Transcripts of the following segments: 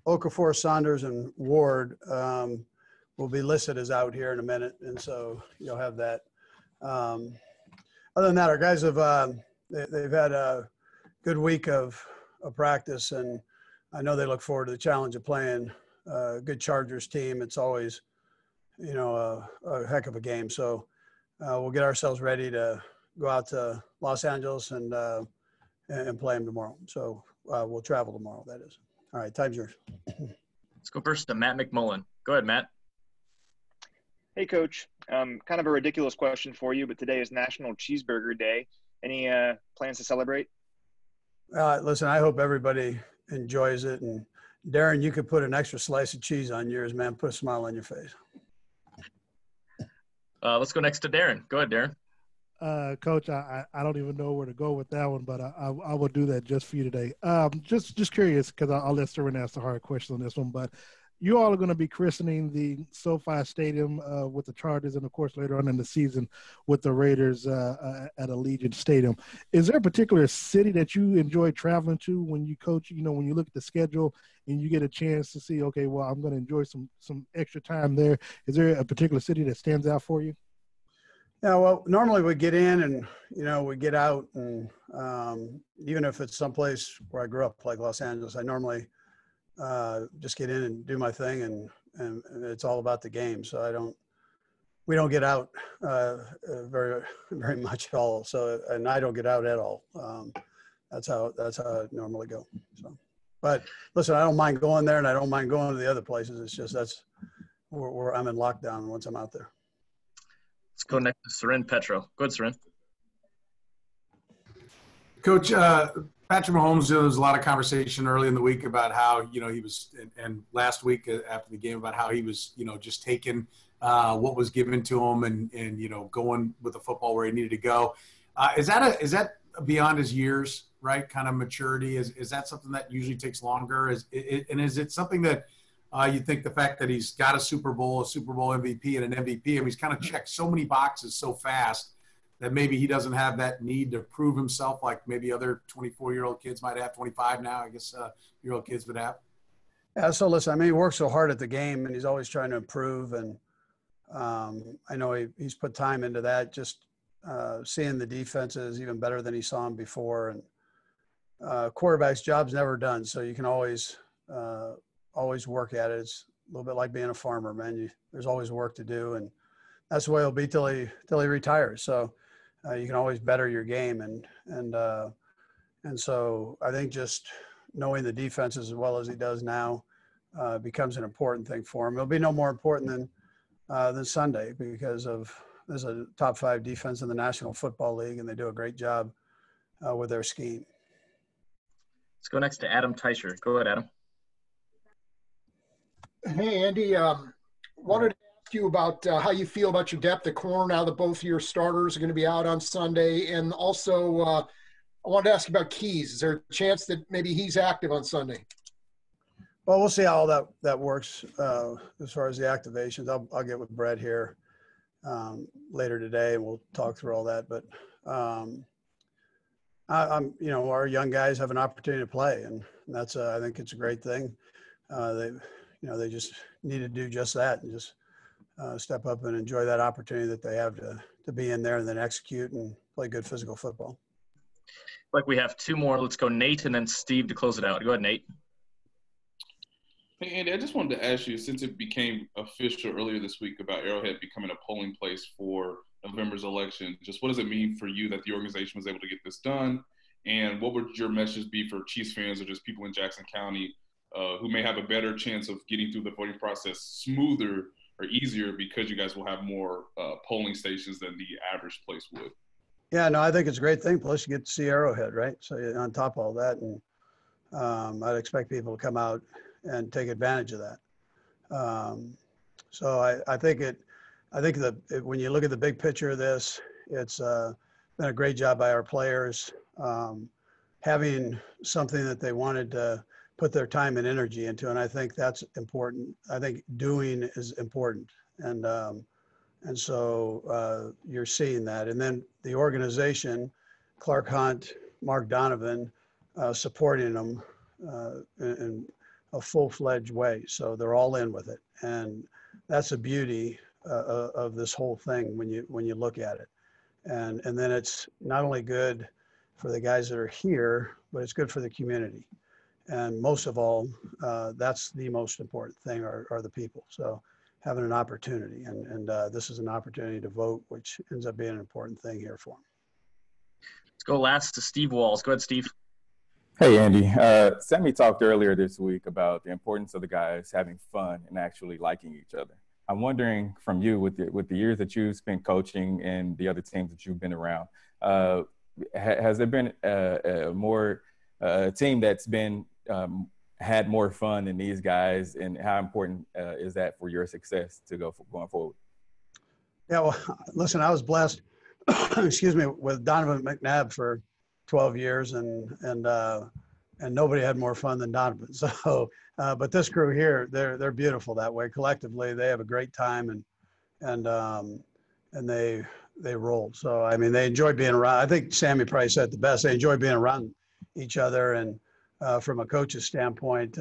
Okafor, Saunders, and Ward will be listed as out here in a minute, and so you'll have that. Other than that, our guys have they've had a good week of practice, and I know they look forward to the challenge of playing a good Chargers team. It's always, a heck of a game. So we'll get ourselves ready to go out to Los Angeles and play them tomorrow. So we'll travel tomorrow, that is. All right, time's yours. Let's go first to Matt McMullen. Go ahead, Matt. Hey, Coach. Kind of a ridiculous question for you, but today is National Cheeseburger Day. Any plans to celebrate? Listen, I hope everybody enjoys it. And Darren, you could put an extra slice of cheese on yours, man. Put a smile on your face. Let's go next to Darren. Go ahead, Darren. Coach, I don't even know where to go with that one, but I will do that just for you today. Just curious, because I'll let Serena ask the hard question on this one, but you all are going to be christening the SoFi Stadium with the Chargers, and of course later on in the season with the Raiders at Allegiant Stadium. Is there a particular city that you enjoy traveling to when you coach? When you look at the schedule and you get a chance to see, okay, well, I'm going to enjoy some extra time there. Is there a particular city that stands out for you? Yeah, well, normally we get in and, we get out, and even if it's someplace where I grew up, like Los Angeles, I normally just get in and do my thing, and it's all about the game. So we don't get out very, very much at all. So, and I don't get out at all. That's how I normally go. So, but listen, I don't mind going there, and I don't mind going to the other places. It's just that's where I'm in lockdown once I'm out there. Let's go next to Seren Petro. Go ahead, Seren. Coach, Patrick Mahomes, there was a lot of conversation early in the week about how, he was, and last week after the game about how he was, just taking what was given to him and going with the football where he needed to go. Is that beyond his years, right? Kind of maturity? Is that something that usually takes longer? Is it something that you think the fact that he's got a Super Bowl MVP and an MVP, and he's kind of checked so many boxes so fast that maybe he doesn't have that need to prove himself like maybe other 24-year-old kids might have, 25 now, I guess, year-old kids would have? Yeah, so listen, he works so hard at the game, and he's always trying to improve. And I know he's put time into that, just seeing the defenses even better than he saw them before. And quarterback's job's never done, so you can always work at it. It's a little bit like being a farmer, man. There's always work to do, and that's the way it'll be till he retires. So you can always better your game, and so I think just knowing the defense as well as he does now becomes an important thing for him. It'll be no more important than Sunday, because there's a top 5 defense in the National Football League, and they do a great job with their scheme. Let's go next to Adam Teicher. Go ahead, Adam. Hey, Andy. Wanted to ask you about how you feel about your depth at corner now that both your starters are going to be out on Sunday. And also, I wanted to ask you about Keys. Is there a chance that maybe he's active on Sunday? Well, we'll see how that works as far as the activations. I'll get with Brett here later today, and we'll talk through all that. But our young guys have an opportunity to play, and that's I think it's a great thing. They just need to do just that, and just step up and enjoy that opportunity that they have to be in there and then execute and play good physical football. Like we have 2 more. Let's go Nate and then Steve to close it out. Go ahead, Nate. Hey, Andy, I just wanted to ask you, since it became official earlier this week about Arrowhead becoming a polling place for November's election, just what does it mean for you that the organization was able to get this done? And what would your message be for Chiefs fans or just people in Jackson County who may have a better chance of getting through the voting process smoother or easier because you guys will have more polling stations than the average place would? Yeah, no, I think it's a great thing. Plus, you get to see Arrowhead, right? So on top of all that, and I'd expect people to come out and take advantage of that. So I think when you look at the big picture of this, it's been a great job by our players having something that they wanted to put their time and energy into, and I think that's important. I think doing is important, and so you're seeing that. And then the organization, Clark Hunt, Mark Donovan, supporting them and a full-fledged way. So they're all in with it. And that's the beauty of this whole thing when you look at it. And then it's not only good for the guys that are here, but it's good for the community. And most of all, that's the most important thing are the people. So having an opportunity, and this is an opportunity to vote, which ends up being an important thing here for them. Let's go last to Steve Walls. Go ahead, Steve. Hey, Andy. Sammy talked earlier this week about the importance of the guys having fun and actually liking each other. I'm wondering from you, with the years that you've spent coaching and the other teams that you've been around, has there been a team that's been had more fun than these guys, and how important is that for your success going forward? Yeah, well, listen, I was blessed, excuse me, with Donovan McNabb for 12 years, and nobody had more fun than Donovan. So, but this crew here, they're beautiful that way. Collectively, they have a great time, and they roll. So, I mean, they enjoy being around. I think Sammy probably said it the best. They enjoy being around each other, and from a coach's standpoint,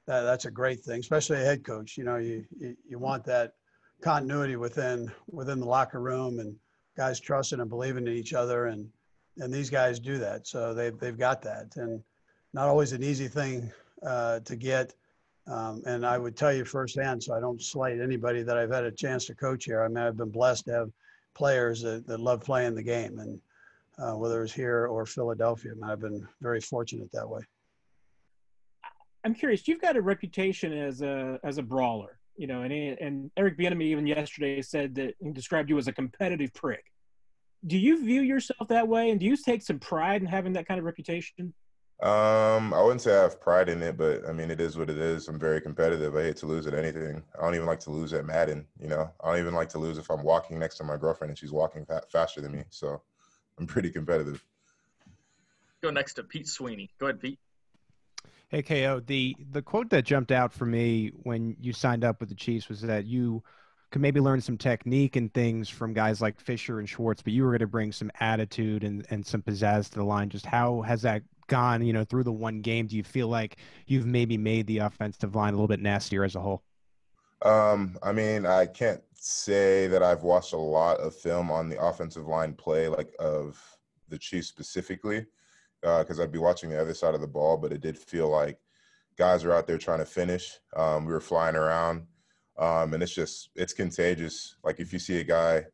that's a great thing, especially a head coach. You know, you want that continuity within the locker room, and guys trusting and believing in each other, and these guys do that. So they've got that, and not always an easy thing to get. And I would tell you firsthand, so I don't slight anybody that I've had a chance to coach here. I mean, I've been blessed to have players that love playing the game, and whether it's here or Philadelphia, I mean, I've been very fortunate that way. I'm curious. You've got a reputation as a brawler, you know, and Eric Bieniemy even yesterday said that he described you as a competitive prick. Do you view yourself that way, and do you take some pride in having that kind of reputation? I wouldn't say I have pride in it, but I mean, it is what it is. I'm very competitive. I hate to lose at anything. I don't even like to lose at Madden. You know, I don't even like to lose if I'm walking next to my girlfriend and she's walking faster than me. So I'm pretty competitive. Go next to Pete Sweeney. Go ahead, Pete. Hey, KO, the quote that jumped out for me when you signed up with the Chiefs was that you could maybe learn some technique and things from guys like Fisher and Schwartz, but you were going to bring some attitude and some pizzazz to the line. Just how has that gone, you know, through the one game? Do you feel like you've maybe made the offensive line a little bit nastier as a whole? I mean, I can't say that I've watched a lot of film on the offensive line play, like of the Chiefs specifically, because I'd be watching the other side of the ball, but it did feel like guys are out there trying to finish. We were flying around, and it's contagious. Like if you see a guy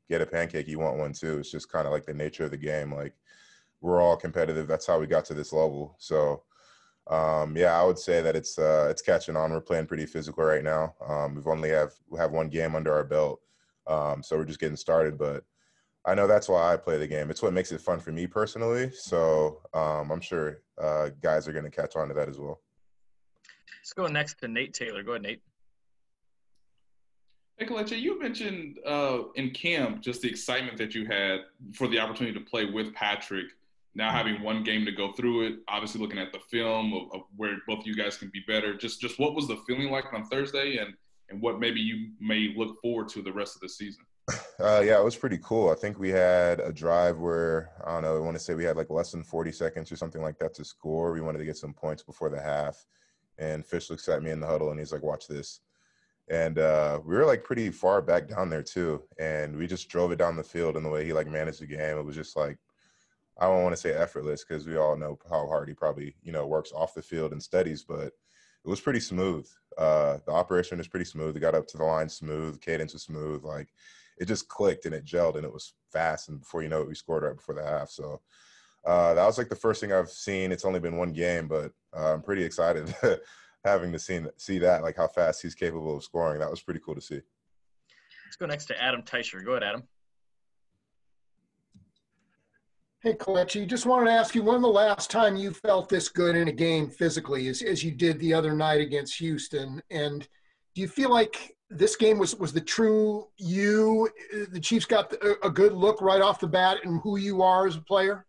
get a pancake, you want one too. It's just kind of like the nature of the game. Like we're all competitive. That's how we got to this level. So, yeah, I would say that it's catching on. We're playing pretty physical right now. We have one game under our belt, so we're just getting started. But I know that's why I play the game. It's what makes it fun for me personally. So I'm sure guys are going to catch on to that as well. Let's go next to Nate Taylor. Go ahead, Nate. Hey, Kelechi, you mentioned in camp just the excitement that you had for the opportunity to play with Patrick. Now having one game to go through it, obviously looking at the film of where both of you guys can be better. Just what was the feeling like on Thursday, and what maybe you may look forward to the rest of the season? Yeah, it was pretty cool. I think we had a drive where, I don't know, I want to say we had like less than 40 seconds or something like that to score. We wanted to get some points before the half. And Fish looks at me in the huddle and he's like, watch this. And we were like pretty far back down there too. And we just drove it down the field, and the way he like managed the game, it was just like, I don't want to say effortless because we all know how hard he probably, you know, works off the field and studies, but it was pretty smooth. The operation was pretty smooth. It got up to the line smooth. Cadence was smooth. Like it just clicked and it gelled and it was fast. And before you know it, we scored right before the half. So that was like the first thing I've seen. It's only been one game, but I'm pretty excited having to see that, like how fast he's capable of scoring. That was pretty cool to see. Let's go next to Adam Teicher. Go ahead, Adam. Hey, Kelechi, just wanted to ask you, when the last time you felt this good in a game physically as you did the other night against Houston? And do you feel like this game was the true you? The Chiefs got a good look right off the bat in who you are as a player?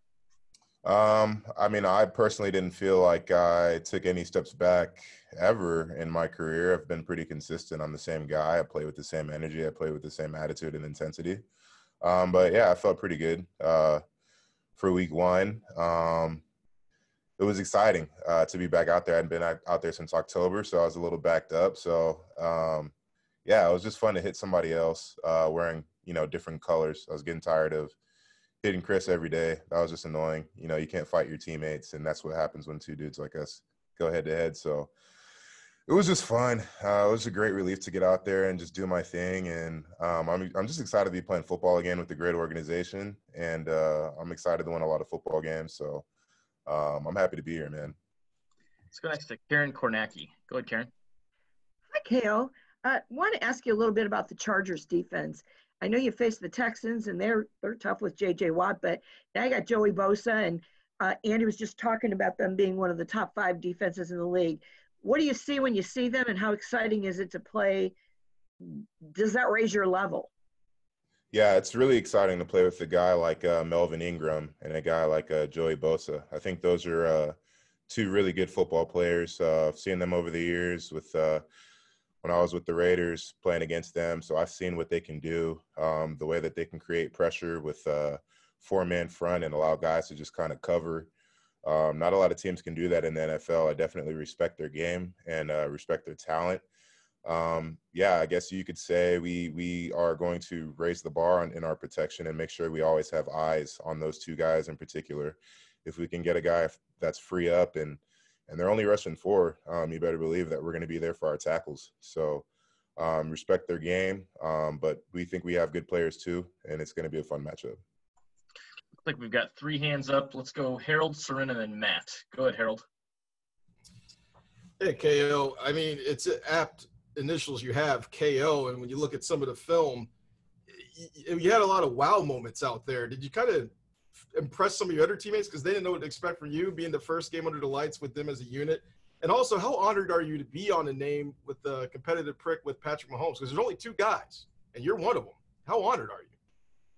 I mean, I personally didn't feel like I took any steps back ever in my career. I've been pretty consistent. I'm the same guy. I play with the same energy. I play with the same attitude and intensity. But, yeah, I felt pretty good. For week one. it was exciting to be back out there. I hadn't been out there since October, so I was a little backed up. So, yeah, it was just fun to hit somebody else wearing, different colors. I was getting tired of hitting Chris every day. That was just annoying. You can't fight your teammates, and that's what happens when two dudes like us go head to head. So it was just fun. It was a great relief to get out there and just do my thing. And I'm just excited to be playing football again with a great organization. And I'm excited to win a lot of football games. So I'm happy to be here, man. Let's go next to Karen Kornacki. Go ahead, Karen. Hi, KO. I want to ask you a little bit about the Chargers defense. I know you faced the Texans, and they're tough with J.J. Watt, but now you got Joey Bosa, and Andy was just talking about them being one of the top 5 defenses in the league. What do you see when you see them, and how exciting is it to play? Does that raise your level? Yeah, it's really exciting to play with a guy like Melvin Ingram and a guy like Joey Bosa. I think those are 2 really good football players. I've seen them over the years with when I was with the Raiders playing against them. So I've seen what they can do, the way that they can create pressure with 4-man front and allow guys to just kind of cover. Not a lot of teams can do that in the NFL. I definitely respect their game and respect their talent. Yeah, I guess you could say we are going to raise the bar in our protection and make sure we always have eyes on those 2 guys in particular. If we can get a guy that's free up and they're only rushing 4, you better believe that we're going to be there for our tackles. So respect their game, but we think we have good players too, and it's going to be a fun matchup. Looks like we've got 3 hands up. Let's go Harold, Soren, and then Matt. Go ahead, Harold. Hey, KO. I mean, it's apt initials you have, KO, and when you look at some of the film, you had a lot of wow moments out there. Did you kind of impress some of your other teammates because they didn't know what to expect from you being the first game under the lights with them as a unit? And also, how honored are you to be on a name with the competitive prick with Patrick Mahomes? Because there's only 2 guys, and you're one of them. How honored are you?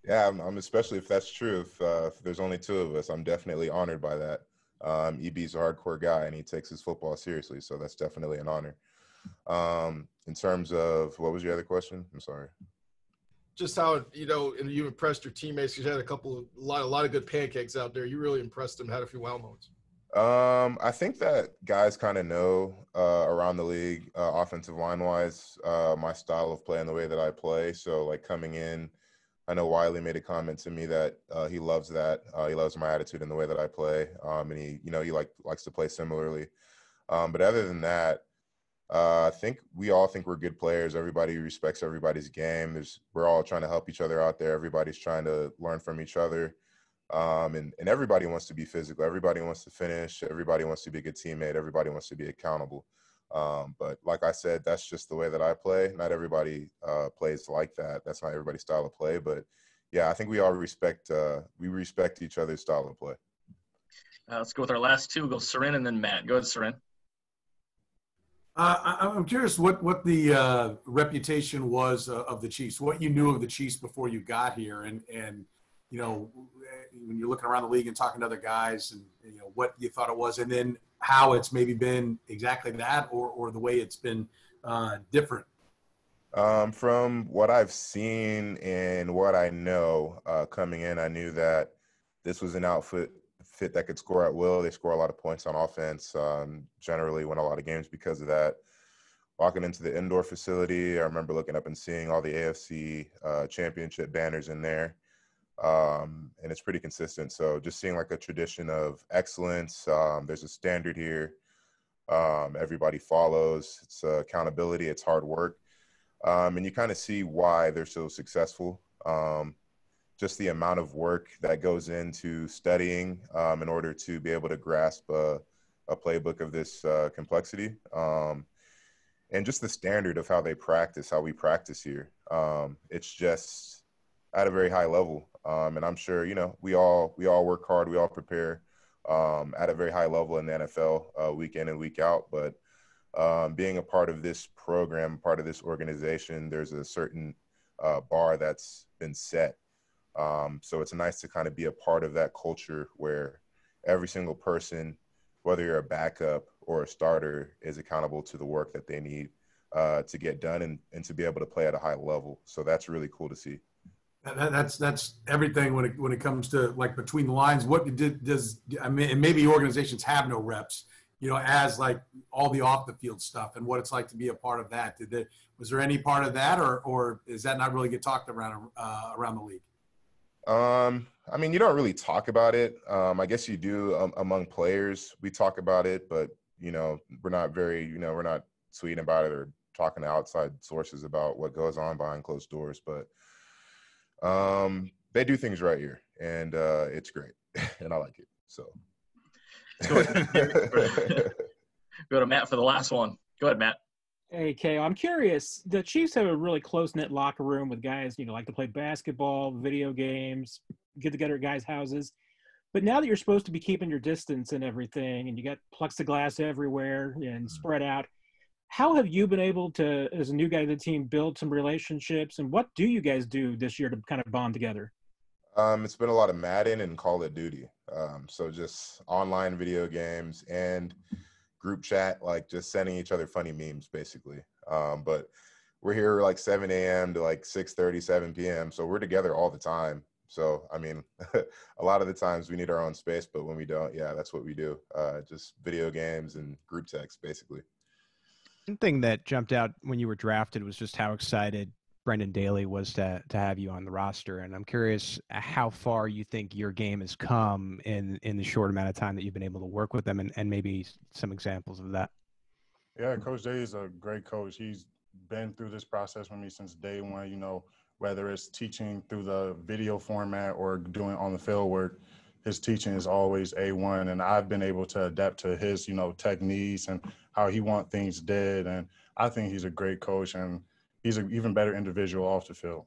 Yeah, I'm especially if that's true. If there's only 2 of us, I'm definitely honored by that. EB's a hardcore guy, and he takes his football seriously, so that's definitely an honor. In terms of, what was your other question? I'm sorry. Just how, and you impressed your teammates because you had a lot of good pancakes out there. You really impressed them, had a few wow moments. I think that guys kind of know around the league, offensive line-wise, my style of play and the way that I play. So, like, coming in, I know Wiley made a comment to me that he loves that. He loves my attitude and the way that I play, and he likes to play similarly. But other than that, I think we all think we're good players. Everybody respects everybody's game. We're all trying to help each other out there. Everybody's trying to learn from each other. And everybody wants to be physical. Everybody wants to finish. Everybody wants to be a good teammate. Everybody wants to be accountable. But like I said, that's just the way that I play. Not everybody plays like that. That's not everybody's style of play. But, yeah, I think we all respect each other's style of play. Let's go with our last 2. We'll go Soren and then Matt. Go ahead, Soren. I'm curious what the reputation was of the Chiefs, what you knew of the Chiefs before you got here, and when you're looking around the league and talking to other guys, and what you thought it was, and then how it's maybe been exactly that, or the way it's been different. From what I've seen and what I know coming in, I knew that this was an outfit that could score at will. They score a lot of points on offense, generally win a lot of games because of that. Walking into the indoor facility, I remember looking up and seeing all the AFC championship banners in there, and it's pretty consistent. So just seeing like a tradition of excellence. There's a standard here. Everybody follows. It's accountability. It's hard work. And you kind of see why they're so successful. Just the amount of work that goes into studying in order to be able to grasp a playbook of this complexity, and just the standard of how we practice here. It's just at a very high level, and I'm sure we all work hard, we all prepare at a very high level in the NFL week in and week out. But being a part of this program, part of this organization, there's a certain bar that's been set. So it's nice to kind of be a part of that culture where every single person, whether you're a backup or a starter, is accountable to the work that they need to get done and to be able to play at a high level. So that's really cool to see. That's everything when it comes to like between the lines. What does I mean? And maybe organizations have no reps, as like all the off the field stuff and what it's like to be a part of that. Was there any part of that, or is that not really get talked around the league? I mean, you don't really talk about it. I guess you do among players. We talk about it, but we're not very, we're not tweeting about it or talking to outside sources about what goes on behind closed doors. But they do things right here, and it's great, and I like it. So go to Matt for the last one. Go ahead, Matt. Hey, Kay, I'm curious. The Chiefs have a really close-knit locker room with guys, like to play basketball, video games, get together at guys' houses. But now that you're supposed to be keeping your distance and everything, and you got plexiglass everywhere and spread out, how have you been able to, as a new guy to the team, build some relationships? And what do you guys do this year to kind of bond together? It's been a lot of Madden and Call of Duty. So just online video games and group chat, like just sending each other funny memes, basically. But we're here like 7 a.m. to like 6:30, 7 p.m. So we're together all the time. So, I mean, a lot of the times we need our own space, but when we don't, yeah, that's what we do. Just video games and group text, basically. One thing that jumped out when you were drafted was just how excited Brendan Daly was to have you on the roster. And I'm curious how far you think your game has come in the short amount of time that you've been able to work with them, and maybe some examples of that. Yeah, Coach Daly is a great coach. He's been through this process with me since day one, whether it's teaching through the video format or doing on the field work. His teaching is always A1, and I've been able to adapt to his, techniques and how he wants things did. And I think he's a great coach, and he's an even better individual off the field.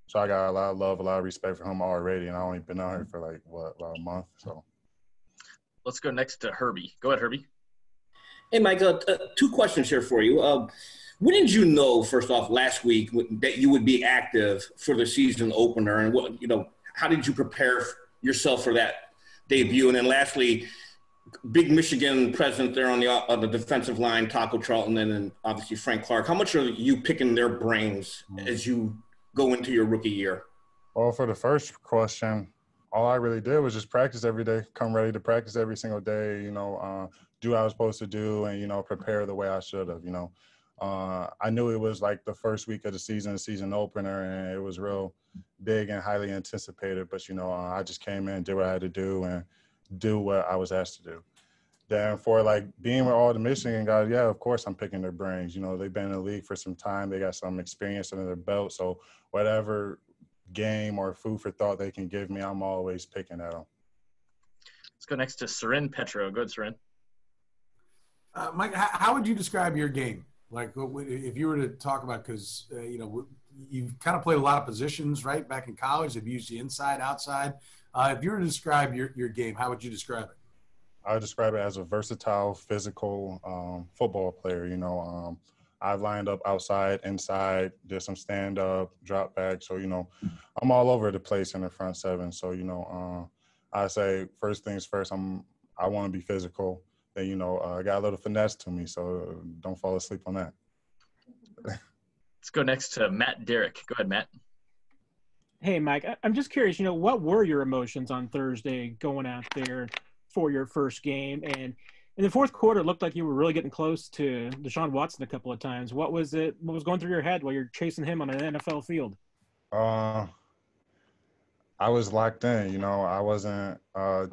So I got a lot of love, a lot of respect for him already, and I only been out here for about a month. So let's go next to Herbie. Go ahead, Herbie. Hey, Mike, 2 questions here for you. When did you know, first off, last week, that you would be active for the season opener, and how did you prepare yourself for that debut? And then lastly, big Michigan presence there on the defensive line, Taco Charlton, and then obviously Frank Clark. How much are you picking their brains as you go into your rookie year? Well, for the first question, all I really did was just practice every day, come ready to practice every single day, do what I was supposed to do and, prepare the way I should have, I knew it was like the first week of the season opener, and it was real big and highly anticipated. But, I just came in, did what I had to do, and do what I was asked to do. Then for being with all the Michigan guys, yeah, of course I'm picking their brains. They've been in the league for some time. They got some experience under their belt. So whatever game or food for thought they can give me, I'm always picking at them. Let's go next to Seren Petro. Go ahead, Seren. Mike, how would you describe your game? Like, if you were to talk about, because, you've kind of played a lot of positions, right? Back in college, you've used the inside, outside. If you were to describe your game, how would you describe it? I would describe it as a versatile, physical football player. I've lined up outside, inside, did some stand-up, drop back. So, I'm all over the place in the front seven. So, I say first things first, I want to be physical. Then, I got a little finesse to me, so don't fall asleep on that. Let's go next to Matt Derrick. Go ahead, Matt. Hey, Mike, I'm just curious, what were your emotions on Thursday going out there for your first game? And in the fourth quarter, it looked like you were really getting close to Deshaun Watson a couple of times. What was going through your head while you're chasing him on an NFL field? I was locked in, I wasn't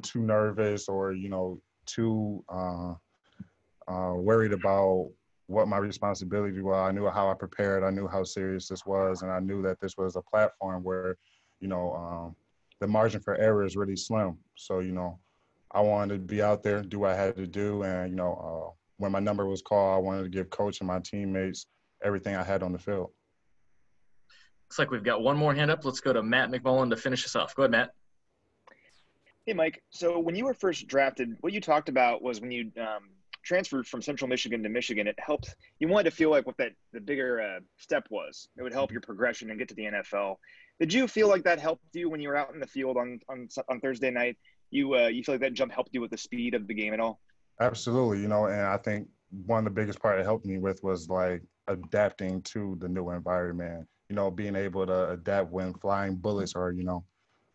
too nervous or, too worried about what my responsibility was. I knew how I prepared. I knew how serious this was. And I knew that this was a platform where, the margin for error is really slim. So, I wanted to be out there, do what I had to do. And, when my number was called, I wanted to give coach and my teammates everything I had on the field. Looks like we've got one more hand up. Let's go to Matt McMullen to finish us off. Go ahead, Matt. Hey, Mike. So when you were first drafted, what you talked about was when you transferred from Central Michigan to Michigan, it helped. You wanted to feel like what the bigger step was. It would help your progression and get to the NFL. Did you feel like that helped you when you were out in the field on Thursday night? You feel like that jump helped you with the speed of the game at all? Absolutely. And I think one of the biggest part it helped me with was adapting to the new environment, you know, being able to adapt when flying bullets are, you know,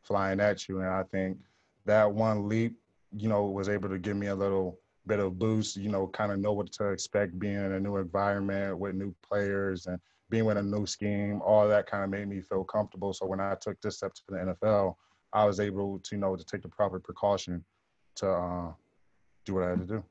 flying at you. And I think that one leap, you know, was able to give me a little bit of boost, you know, kind of know what to expect being in a new environment with new players and being with a new scheme. All that kind of made me feel comfortable. So when I took this step to the NFL, I was able to, you know, to take the proper precaution to do what I had to do.